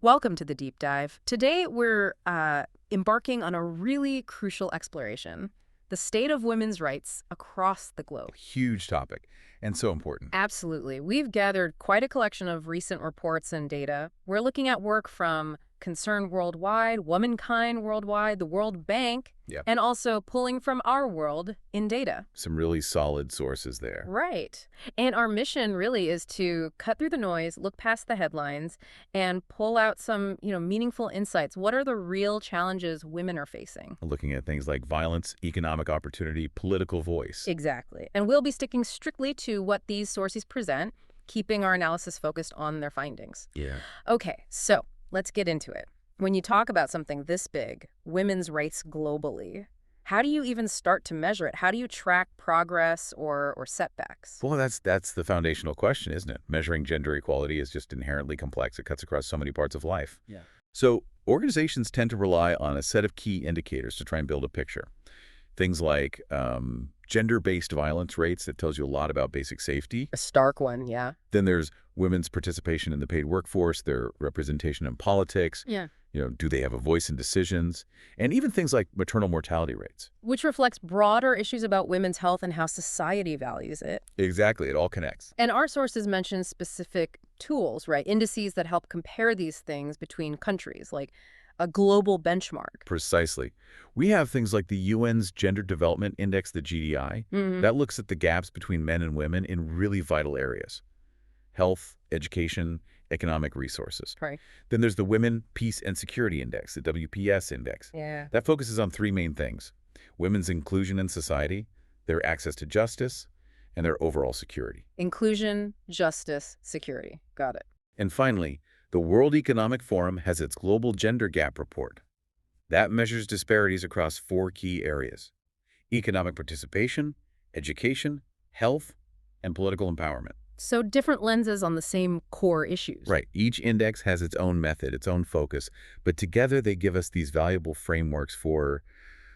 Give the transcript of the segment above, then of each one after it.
Welcome to the deep dive. Today, we're embarking on a really crucial exploration, the state of women's rights across the globe. Huge topic, and so important. Absolutely. We've gathered quite a collection of recent reports and data. We're looking at work from Concern Worldwide, Womankind Worldwide, the World Bank, Yeah, and also pulling from our world in data. some really solid sources there. Right. And our mission really is to cut through the noise, look past the headlines, and pull out some, meaningful insights. What are the real challenges women are facing? Looking at things like violence, economic opportunity, political voice. Exactly. And we'll be sticking strictly to what these sources present, keeping our analysis focused on their findings. Yeah. Okay, so let's get into it. When you talk about something this big, women's rights globally, how do you even start to measure it? How do you track progress or setbacks? Well, that's the foundational question, isn't it? Measuring gender equality is just inherently complex. It cuts across so many parts of life. Yeah. So organizations tend to rely on a set of key indicators to try and build a picture. Things like gender-based violence rates that tells you a lot about basic safety. A stark one, yeah. Then there's women's participation in the paid workforce, their representation in politics. Yeah. Do they have a voice in decisions? And even things like maternal mortality rates. Which reflects broader issues about women's health and how society values it. Exactly. It all connects. And our sources mention specific tools, right? Indices that help compare these things between countries, like a global benchmark. Precisely. We have things like the UN's Gender Development Index, the GDI, that looks at the gaps between men and women in really vital areas: health, education, economic resources. Right. Then there's the Women, Peace, and Security Index, the WPS Index. Yeah. That focuses on three main things: women's inclusion in society, their access to justice, and their overall security. Inclusion, justice, security. Got it. And finally, the World Economic Forum has its Global Gender Gap Report. That measures disparities across four key areas: economic participation, education, health, and political empowerment. So different lenses on the same core issues. Right. Each index has its own method, its own focus, but together they give us these valuable frameworks for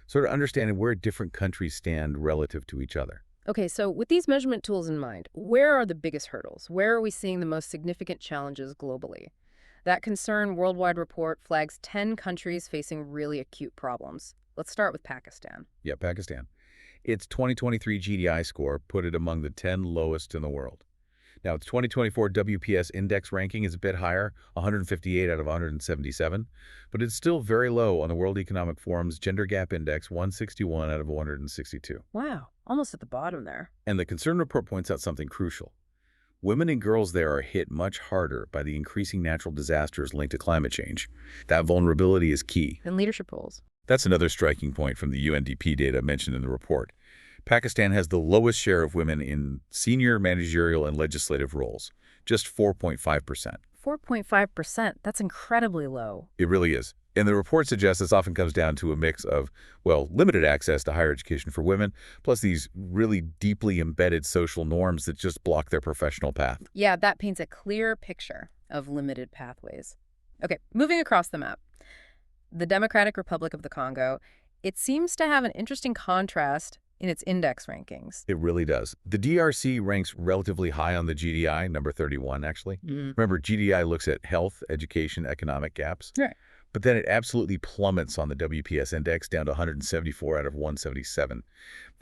sort of understanding where different countries stand relative to each other. Okay, so with these measurement tools in mind, where are the biggest hurdles? Where are we seeing the most significant challenges globally? That Concern Worldwide report flags 10 countries facing really acute problems. Let's start with Pakistan. Yeah, Pakistan. Its 2023 GDI score put it among the 10 lowest in the world. Now, its 2024 WPS index ranking is a bit higher, 158 out of 177, but it's still very low on the World Economic Forum's Gender Gap Index, 161 out of 162. Wow, almost at the bottom there. And the Concern report points out something crucial. Women and girls there are hit much harder by the increasing natural disasters linked to climate change. That vulnerability is key. And leadership roles. That's another striking point from the UNDP data mentioned in the report. Pakistan has the lowest share of women in senior managerial and legislative roles, just 4.5%. 4.5%, that's incredibly low. It really is. And the report suggests this often comes down to a mix of, well, limited access to higher education for women, plus these really deeply embedded social norms that just block their professional path. Yeah, that paints a clear picture of limited pathways. Okay, moving across the map. The Democratic Republic of the Congo, it seems to have an interesting contrast in its index rankings. It really does. The DRC ranks relatively high on the GDI, number 31, actually. Remember, GDI looks at health, education, economic gaps. Right. But then it absolutely plummets on the WPS index down to 174 out of 177.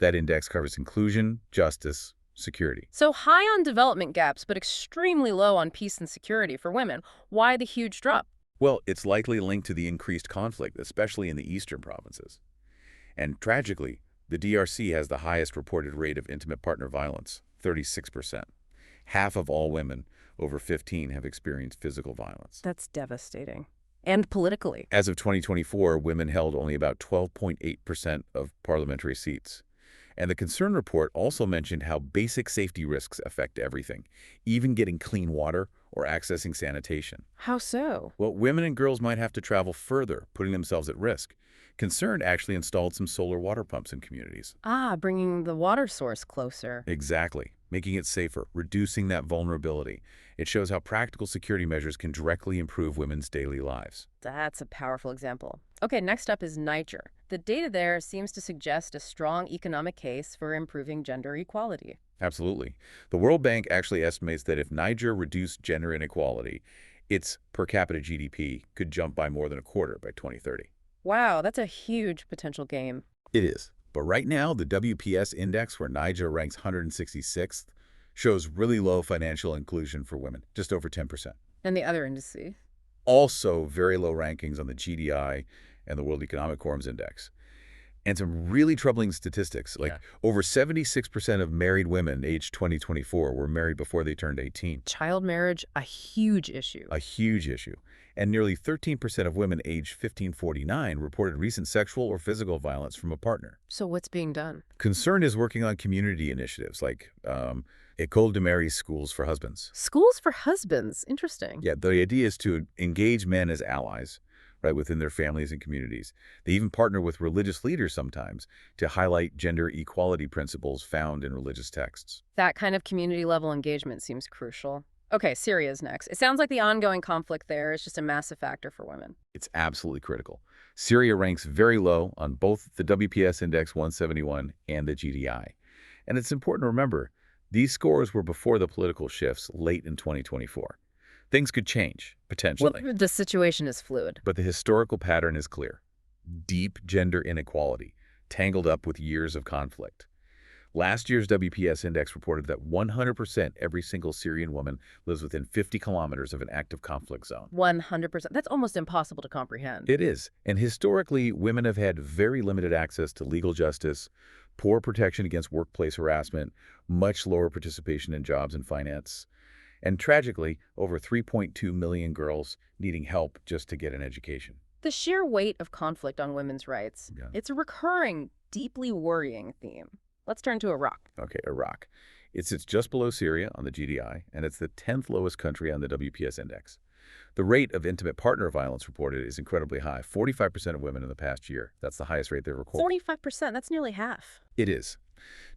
That index covers inclusion, justice, security. So high on development gaps, but extremely low on peace and security for women. Why the huge drop? Well, it's likely linked to the increased conflict, especially in the eastern provinces. And tragically, the DRC has the highest reported rate of intimate partner violence, 36%. Half of all women over 15 have experienced physical violence. That's devastating. And politically. As of 2024, women held only about 12.8% of parliamentary seats. And the Concern report also mentioned how basic safety risks affect everything, even getting clean water or accessing sanitation. How so? Well, women and girls might have to travel further, putting themselves at risk. Concern actually installed some solar water pumps in communities. Ah, bringing the water source closer. Exactly. Making it safer, reducing that vulnerability. It shows how practical security measures can directly improve women's daily lives. That's a powerful example. Okay, next up is Niger. The data there seems to suggest a strong economic case for improving gender equality. Absolutely. The World Bank actually estimates that if Niger reduced gender inequality, Its per capita GDP could jump by more than a quarter by 2030. Wow, that's a huge potential gain. It is. But right now, the WPS index, where Niger ranks 166th, shows really low financial inclusion for women, just over 10%. And the other indices? Also, very low rankings on the GDI and the World Economic Forum's index. And some really troubling statistics, like over 76% of married women aged 2024 were married before they turned 18. Child marriage, a huge issue. A huge issue. And nearly 13% of women aged 15-49 reported recent sexual or physical violence from a partner. So what's being done? Concern is working on community initiatives like École de Mairie schools for husbands. Schools for husbands. Interesting. Yeah, the idea is to engage men as allies, right, within their families and communities. They even partner with religious leaders sometimes to highlight gender equality principles found in religious texts. That kind of community-level engagement seems crucial. Okay, Syria's next. It sounds like the ongoing conflict there is just a massive factor for women. It's absolutely critical. Syria ranks very low on both the WPS Index 171 and the GDI. And it's important to remember, these scores were before the political shifts late in 2024. Things could change, potentially. Well, the situation is fluid. But the historical pattern is clear. Deep gender inequality, tangled up with years of conflict. Last year's WPS index reported that 100% every single Syrian woman lives within 50 kilometers of an active conflict zone. 100%. That's almost impossible to comprehend. It is. And historically, women have had very limited access to legal justice, poor protection against workplace harassment, much lower participation in jobs and finance, and tragically, over 3.2 million girls needing help just to get an education. The sheer weight of conflict on women's rights, Yeah. it's a recurring, deeply worrying theme. Let's turn to Iraq. Okay, Iraq. It sits just below Syria on the GDI, and it's the 10th lowest country on the WPS index. The rate of intimate partner violence reported is incredibly high, 45% of women in the past year. That's the highest rate they've recorded. 45%, that's nearly half. It is.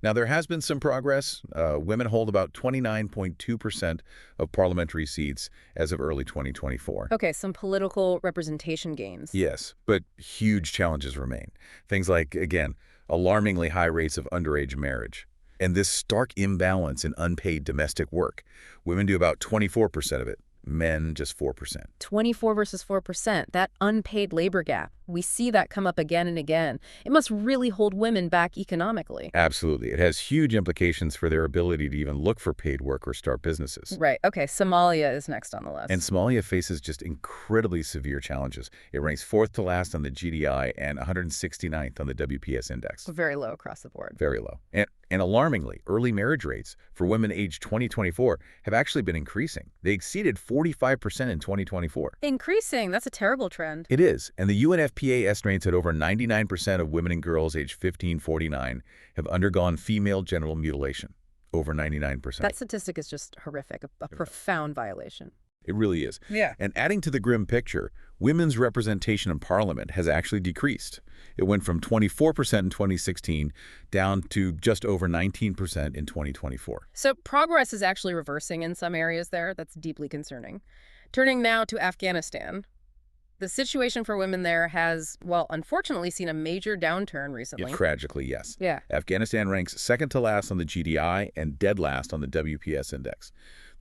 Now, there has been some progress. Women hold about 29.2% of parliamentary seats as of early 2024. Okay, some political representation gains. Yes, but huge challenges remain. Things like, again, alarmingly high rates of underage marriage. And this stark imbalance in unpaid domestic work. Women do about 24% of it, men just 4%. 24 versus 4%, that unpaid labor gap. We see that come up again and again. It must really hold women back economically. Absolutely. It has huge implications for their ability to even look for paid work or start businesses. Right. Okay, Somalia is next on the list. And Somalia faces just incredibly severe challenges. It ranks 4th to last on the GDI and 169th on the WPS index. Very low across the board. Very low. And alarmingly, early marriage rates for women aged 2024 have actually been increasing. They exceeded 45% in 2024. Increasing. That's a terrible trend. It is. And the UNFPA estimates that over 99% of women and girls aged 15-49 have undergone female genital mutilation. Over 99%. That statistic is just horrific, a profound violation. It really is. Yeah. And adding to the grim picture, women's representation in parliament has actually decreased. It went from 24% in 2016 down to just over 19% in 2024. So progress is actually reversing in some areas there. That's deeply concerning. Turning now to Afghanistan. The situation for women there has, well, unfortunately seen a major downturn recently. Yeah, tragically, yes. Yeah. Afghanistan ranks second to last on the GDI and dead last on the WPS index.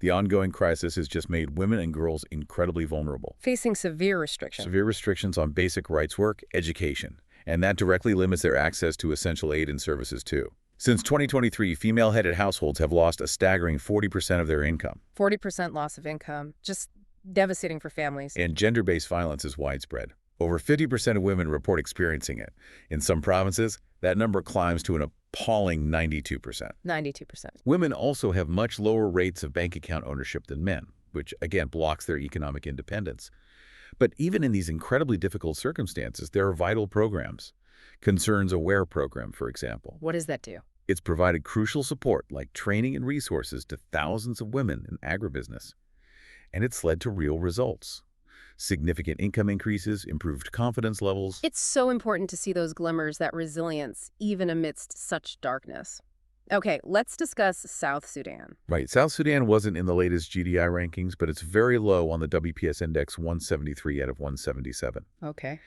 The ongoing crisis has just made women and girls incredibly vulnerable. Facing severe restrictions. Severe restrictions on basic rights work, education, and that directly limits their access to essential aid and services too. Since 2023, female-headed households have lost a staggering 40% of their income. 40% loss of income. Just devastating for families. And gender-based violence is widespread. Over 50% of women report experiencing it. In some provinces, that number climbs to an appalling 92%. 92%. Women also have much lower rates of bank account ownership than men, which again blocks their economic independence. But even in these incredibly difficult circumstances, there are vital programs. Concerns Aware program, for example. What does that do? It's provided crucial support like training and resources to thousands of women in agribusiness. And it's led to real results. Significant income increases, improved confidence levels. It's so important to see those glimmers, that resilience, even amidst such darkness. Okay, let's discuss South Sudan. Right. South Sudan wasn't in the latest GDI rankings, but it's very low on the WPS index 173 out of 177. Okay.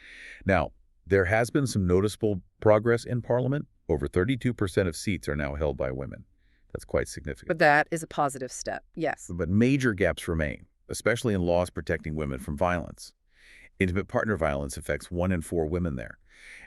Now, there has been some noticeable progress in parliament. Over 32% of seats are now held by women. That's quite significant. But that is a positive step, yes. But major gaps remain. especially in laws protecting women from violence. Intimate partner violence affects 1 in 4 women there.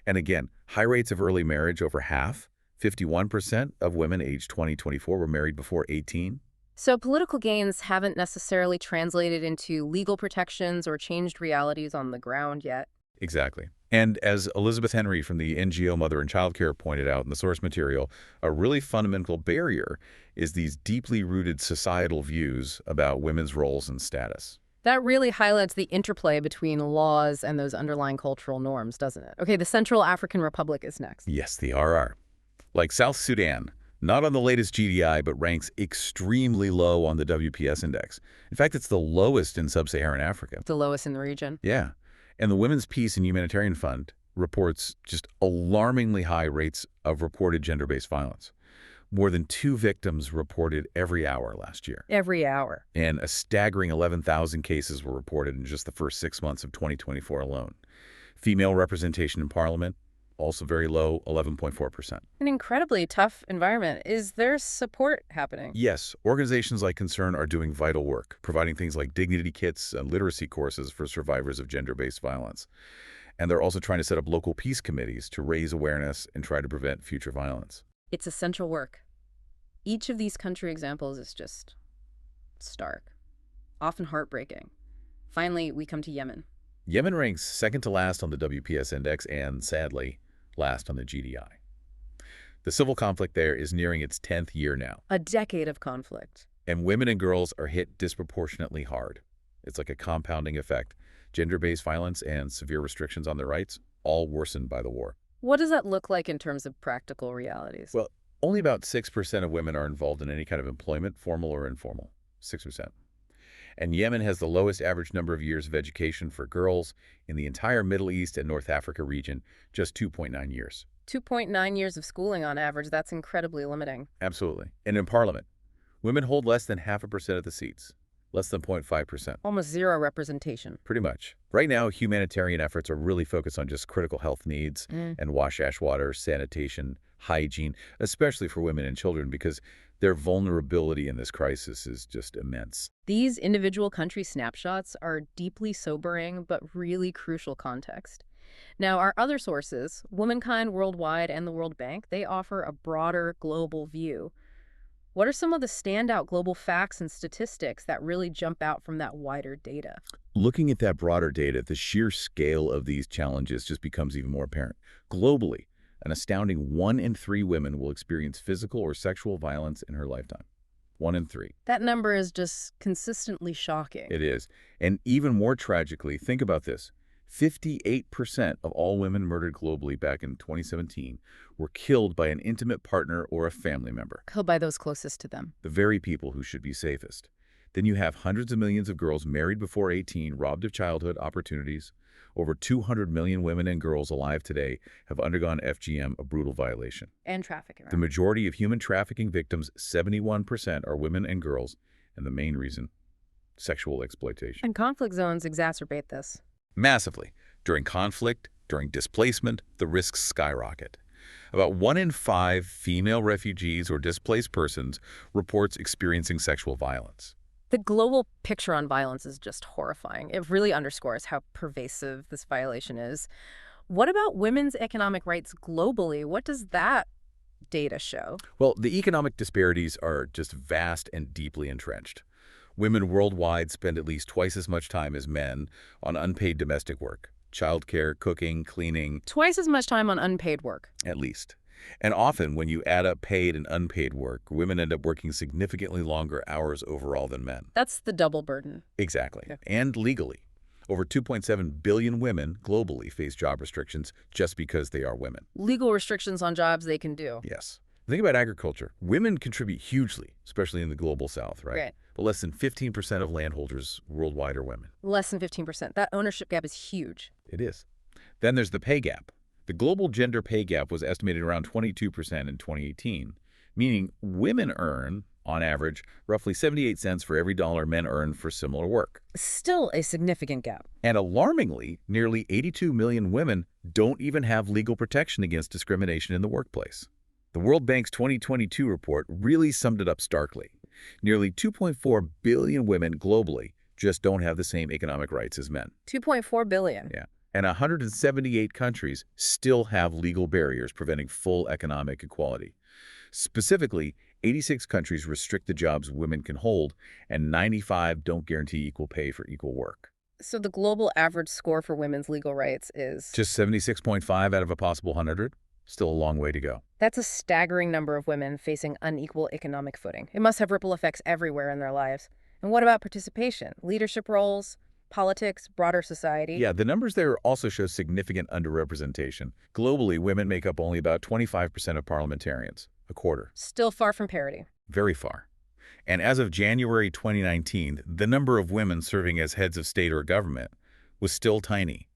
And again, high rates of early marriage, over half, 51% of women aged 20-24 were married before 18. So political gains haven't necessarily translated into legal protections or changed realities on the ground yet. Exactly. And as Elizabeth Henry from the NGO Mother and Child Care pointed out in the source material, a really fundamental barrier is these deeply rooted societal views about women's roles and status. That really highlights the interplay between laws and those underlying cultural norms, doesn't it? Okay, the Central African Republic is next. Yes, the RR. Like South Sudan, not on the latest GDI, but ranks extremely low on the WPS index. In fact, it's the lowest in sub-Saharan Africa. The lowest in the region. Yeah. And the Women's Peace and Humanitarian Fund reports just alarmingly high rates of reported gender-based violence. More than 2 victims reported every hour last year. Every hour. And a staggering 11,000 cases were reported in just the first 6 months of 2024 alone. Female representation in parliament, also very low, 11.4%. An incredibly tough environment. Is there support happening? Yes, organizations like Concern are doing vital work, providing things like dignity kits and literacy courses for survivors of gender-based violence. And they're also trying to set up local peace committees to raise awareness and try to prevent future violence. It's essential work. Each of these country examples is just stark, often heartbreaking. Finally, we come to Yemen. Yemen ranks second to last on the WPS index and, sadly, last on the GDI. The civil conflict there is nearing its 10th year now. A decade of conflict. And women and girls are hit disproportionately hard. It's like a compounding effect. Gender-based violence and severe restrictions on their rights, all worsened by the war. What does that look like in terms of practical realities? Well, only about 6% of women are involved in any kind of employment, formal or informal. 6%. And Yemen has the lowest average number of years of education for girls in the entire Middle East and North Africa region, just 2.9 years. 2.9 years of schooling on average, that's incredibly limiting. Absolutely. And in parliament, women hold less than 0.5% of the seats, less than 0.5%. Almost zero representation. Pretty much. Right now, humanitarian efforts are really focused on just critical health needs and wash ash water, sanitation, hygiene, especially for women and children, because their vulnerability in this crisis is just immense. These individual country snapshots are deeply sobering, but really crucial context. Now, our other sources, Womankind Worldwide and the World Bank, they offer a broader global view. What are some of the standout global facts and statistics that really jump out from that wider data? Looking at that broader data, the sheer scale of these challenges just becomes even more apparent. Globally, an astounding 1 in 3 women will experience physical or sexual violence in her lifetime. 1 in 3. That number is just consistently shocking. It is. And even more tragically, think about this. 58% of all women murdered globally back in 2017 were killed by an intimate partner or a family member. Killed by those closest to them. The very people who should be safest. Then you have hundreds of millions of girls married before 18, robbed of childhood opportunities. Over 200 million women and girls alive today have undergone FGM, a brutal violation. And trafficking. The majority of human trafficking victims, 71%, are women and girls, and the main reason, sexual exploitation. And conflict zones exacerbate this. Massively. During conflict, during displacement, the risks skyrocket. About 1 in 5 female refugees or displaced persons reports experiencing sexual violence. The global picture on violence is just horrifying. It really underscores how pervasive this violation is. What about women's economic rights globally? What does that data show? Well, the economic disparities are just vast and deeply entrenched. Women worldwide spend at least twice as much time as men on unpaid domestic work, childcare, cooking, cleaning. Twice as much time on unpaid work. At least. And often, when you add up paid and unpaid work, women end up working significantly longer hours overall than men. That's the double burden. Exactly. Yeah. And legally. Over 2.7 billion women globally face job restrictions just because they are women. Legal restrictions on jobs they can do. Yes. Think about agriculture. Women contribute hugely, especially in the global south, right? Right. But less than 15% of landholders worldwide are women. Less than 15%. That ownership gap is huge. It is. Then there's the pay gap. The global gender pay gap was estimated around 22% in 2018, meaning women earn, on average, roughly 78 cents for every dollar men earn for similar work. Still a significant gap. And alarmingly, nearly 82 million women don't even have legal protection against discrimination in the workplace. The World Bank's 2022 report really summed it up starkly. Nearly 2.4 billion women globally just don't have the same economic rights as men. 2.4 billion. Yeah. And 178 countries still have legal barriers preventing full economic equality. Specifically, 86 countries restrict the jobs women can hold, and 95 don't guarantee equal pay for equal work. So the global average score for women's legal rights is... Just 76.5 out of a possible 100? Still a long way to go. That's a staggering number of women facing unequal economic footing. It must have ripple effects everywhere in their lives. And what about participation? Leadership roles, politics, broader society? Yeah, the numbers there also show significant underrepresentation. Globally, women make up only about 25% of parliamentarians, a quarter. Still far from parity. Very far. And as of January 2019, the number of women serving as heads of state or government was still tiny.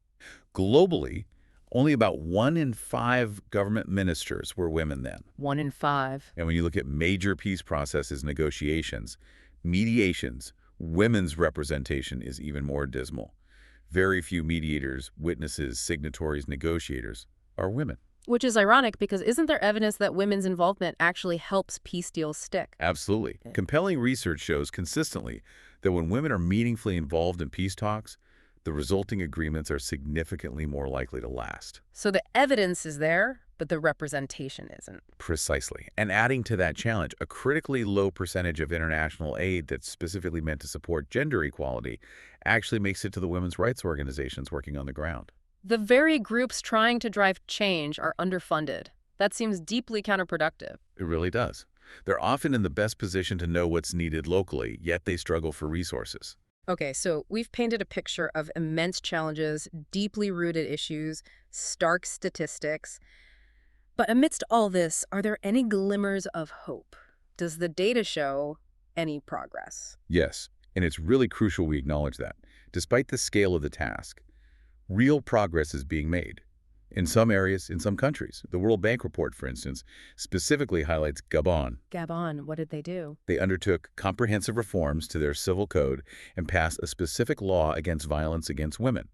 Globally, only about 1 in 5 government ministers were women then. 1 in 5. And when you look at major peace processes, negotiations, mediations, women's representation is even more dismal. Very few mediators, witnesses, signatories, negotiators are women. Which is ironic because isn't there evidence that women's involvement actually helps peace deals stick? Absolutely. Compelling research shows consistently that when women are meaningfully involved in peace talks, the resulting agreements are significantly more likely to last. So the evidence is there, but the representation isn't. Precisely. And adding to that challenge, a critically low percentage of international aid that's specifically meant to support gender equality actually makes it to the women's rights organizations working on the ground. The very groups trying to drive change are underfunded. That seems deeply counterproductive. It really does. They're often in the best position to know what's needed locally, yet they struggle for resources. Okay, so we've painted a picture of immense challenges, deeply rooted issues, stark statistics. But amidst all this, are there any glimmers of hope? Does the data show any progress? Yes, and it's really crucial we acknowledge that. Despite the scale of the task, real progress is being made. In some areas, in some countries. The World Bank report, for instance, specifically highlights Gabon. Gabon, what did they do? They undertook comprehensive reforms to their civil code and passed a specific law against violence against women.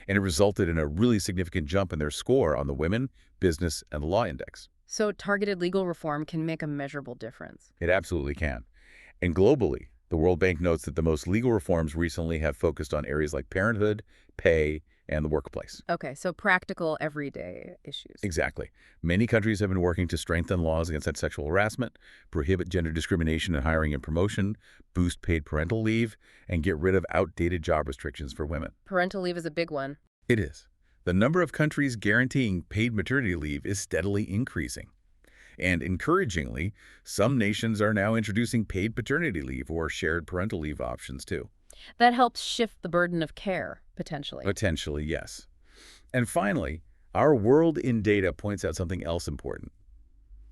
And it resulted in a really significant jump in their score on the Women, Business, and Law Index. So targeted legal reform can make a measurable difference. It absolutely can. And globally, the World Bank notes that the most legal reforms recently have focused on areas like parenthood, pay, and the workplace. Okay, so practical, everyday issues. Exactly. Many countries have been working to strengthen laws against sexual harassment, prohibit gender discrimination in hiring and promotion, boost paid parental leave, and get rid of outdated job restrictions for women. Parental leave is a big one. It is. The number of countries guaranteeing paid maternity leave is steadily increasing. And encouragingly, some nations are now introducing paid paternity leave or shared parental leave options too. That helps shift the burden of care, potentially. Potentially, yes. And finally, our World in Data points out something else important.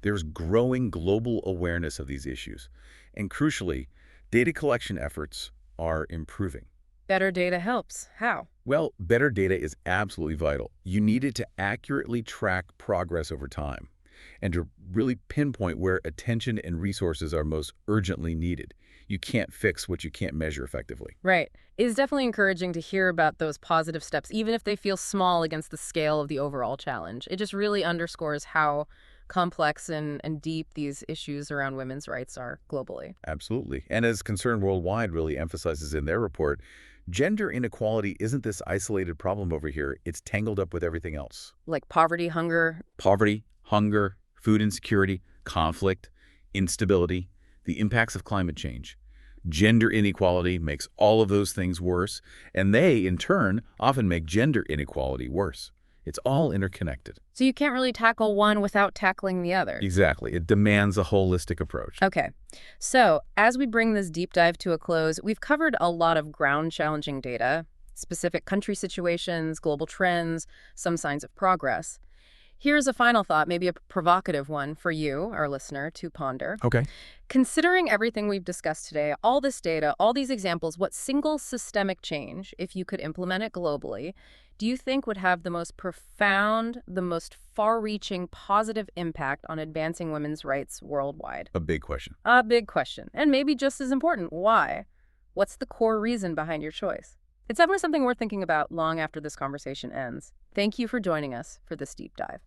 There's growing global awareness of these issues. And crucially, data collection efforts are improving. Better data helps. How? Well, better data is absolutely vital. You need it to accurately track progress over time and to really pinpoint where attention and resources are most urgently needed. You can't fix what you can't measure effectively. Right. It's definitely encouraging to hear about those positive steps, even if they feel small against the scale of the overall challenge. It just really underscores how complex and deep these issues around women's rights are globally. Absolutely. And as Concern Worldwide really emphasizes in their report, gender inequality isn't this isolated problem over here. It's tangled up with everything else. Like poverty, hunger. Poverty, hunger, food insecurity, conflict, instability, the impacts of climate change. Gender inequality makes all of those things worse, and they, in turn, often make gender inequality worse. It's all interconnected. So you can't really tackle one without tackling the other. Exactly. It demands a holistic approach. Okay. So as we bring this deep dive to a close, we've covered a lot of ground-challenging data, specific country situations, global trends, some signs of progress. Here's a final thought, maybe a provocative one for you, our listener, to ponder. Okay. Considering everything we've discussed today, all this data, all these examples, what single systemic change, if you could implement it globally, do you think would have the most profound, the most far-reaching positive impact on advancing women's rights worldwide? A big question. A big question. And maybe just as important, why? What's the core reason behind your choice? It's definitely something worth thinking about long after this conversation ends. Thank you for joining us for this deep dive.